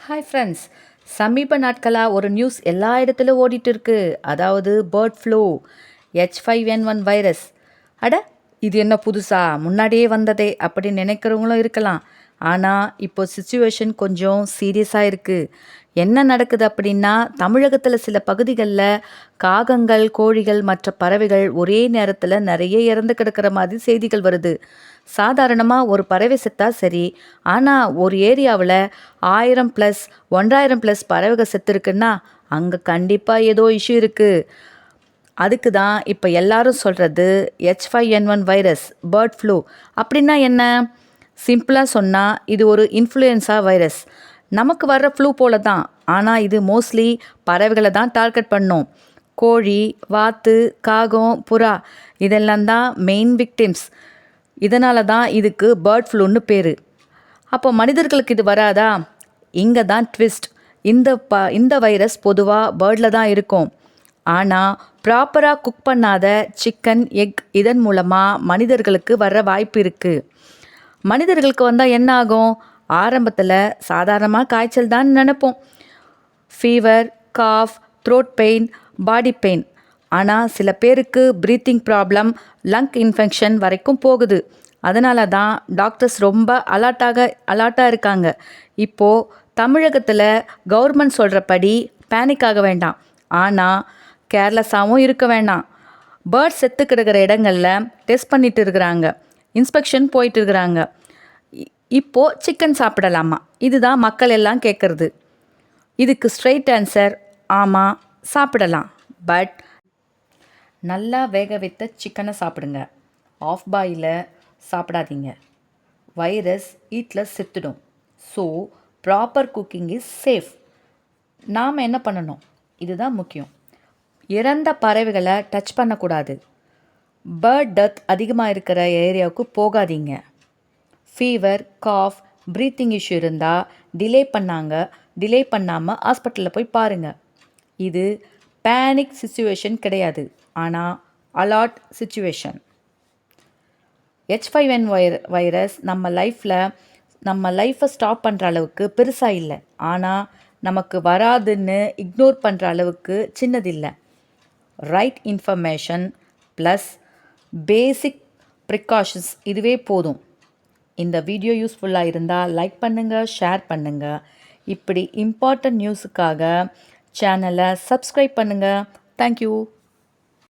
Hi friends. சமீப நாட்களாக ஒரு நியூஸ் எல்லா இடத்துலையும் ஓடிட்டு இருக்கு. அதாவது பேர்ட் ஃப்ளூ, H5N1 வைரஸ். அட, இது என்ன புதுசா, முன்னாடியே வந்ததே அப்படின்னு நினைக்கிறவங்களும் இருக்கலாம். ஆனால் இப்போ சுச்சுவேஷன் கொஞ்சம் சீரியஸாக இருக்குது. என்ன நடக்குது அப்படின்னா, தமிழகத்தில் சில பகுதிகளில் காகங்கள், கோழிகள் மற்ற பறவைகள் ஒரே நேரத்தில் நிறைய இறந்து கிடக்கிற மாதிரி செய்திகள் வருது. சாதாரணமாக ஒரு பறவை செத்தா சரி, ஆனால் ஒரு ஏரியாவில் 1000+ 1000+ பறவைகள் செத்துருக்குன்னா அங்கே கண்டிப்பாக ஏதோ இஷ்யூ இருக்குது. அதுக்கு தான் இப்போ எல்லாரும் சொல்கிறது H5N1 வைரஸ், பேர்ட் ஃப்ளூ. அப்படின்னா என்ன? சிம்பிளாக சொன்னால் இது ஒரு இன்ஃப்ளூயன்ஸா வைரஸ். நமக்கு வர்ற ஃப்ளூ போல தான், ஆனால் இது மோஸ்ட்லி பறவைகளை தான் டார்கெட் பண்ணும். கோழி, வாத்து, காகம், புறா இதெல்லாம் தான் மெயின் விக்டிம்ஸ். இதனால தான் இதுக்கு பேர்ட் ஃப்ளூன்னு பேர். அப்போ மனிதர்களுக்கு இது வராதா? இங்கே தான் ட்விஸ்ட். இந்த வைரஸ் பொதுவாக பேர்டில் தான் இருக்கும். ஆனால் ப்ராப்பராக குக் பண்ணாத சிக்கன், எக் இதன் மூலமாக மனிதர்களுக்கு வர வாய்ப்பு இருக்குது. மனிதர்களுக்கு வந்தால் என்ன ஆகும்? ஆரம்பத்தில் சாதாரணமாக காய்ச்சல் தான் நினைப்போம். Fever, cough, throat pain, body pain. ஆனால் சில பேருக்கு ப்ரீத்திங் ப்ராப்ளம், லங் இன்ஃபெக்ஷன் வரைக்கும் போகுது. அதனால தான் டாக்டர்ஸ் ரொம்ப அலர்ட்டாக இருக்காங்க. இப்போது தமிழகத்தில் கவர்மெண்ட் சொல்கிறபடி பேனிக் ஆக வேண்டாம், ஆனால் கேர்லெஸ்ஸாகவும் இருக்க வேண்டாம். பேர்ட்ஸ் செத்து கிடக்கிற இடங்களில் டெஸ்ட் பண்ணிட்டு இருக்கிறாங்க, இன்ஸ்பெக்ஷன் போயிட்டு இருக்கிறாங்க. இப்போது சிக்கன் சாப்பிடலாமா? இதுதான் மக்கள் எல்லாம் கேட்குறது. இதுக்கு ஸ்ட்ரெயிட் ஆன்சர் ஆமாம், சாப்பிடலாம். பட் நல்லா வேக வைத்த சிக்கனை சாப்பிடுங்க. ஆஃப் பாயில் சாப்பிடாதீங்க. வைரஸ் ஹீட்டில் செத்துடும். So proper cooking is safe. நாம் என்ன பண்ணணும்? இதுதான் முக்கியம். இறந்த பறவைகளை டச் பண்ணக்கூடாது. பேர்ட் டெத் அதிகமாக இருக்கிற ஏரியாவுக்கு போகாதீங்க. ஃபீவர், காஃப், ப்ரீத்திங் இஷ்யூ இருந்தால் டிலே பண்ணாமல் ஹாஸ்பிட்டலில் போய் பாருங்கள். இது பேனிக் சிச்சுவேஷன் கிடையாது, ஆனால் அலர்ட் சிச்சுவேஷன். H5N1 வைரஸ் நம்ம லைஃப்பை ஸ்டாப் பண்ணுற அளவுக்கு பெருசாக இல்லை, ஆனால் நமக்கு வராதுன்னு இக்னோர் பண்ணுற அளவுக்கு சின்னதில்லை. ரைட் இன்ஃபர்மேஷன் ப்ளஸ் பேசிக் ப்ரிகாஷன்ஸ் இதுவே போதும். இந்த வீடியோ யூஸ்ஃபுல்லாக இருந்தால் லைக் பண்ணுங்கள், ஷேர் பண்ணுங்கள். இப்படி இம்பார்ட்டன்ட் நியூஸுக்காக சேனலை சப்ஸ்கிரைப் பண்ணுங்கள். தேங்க்யூ.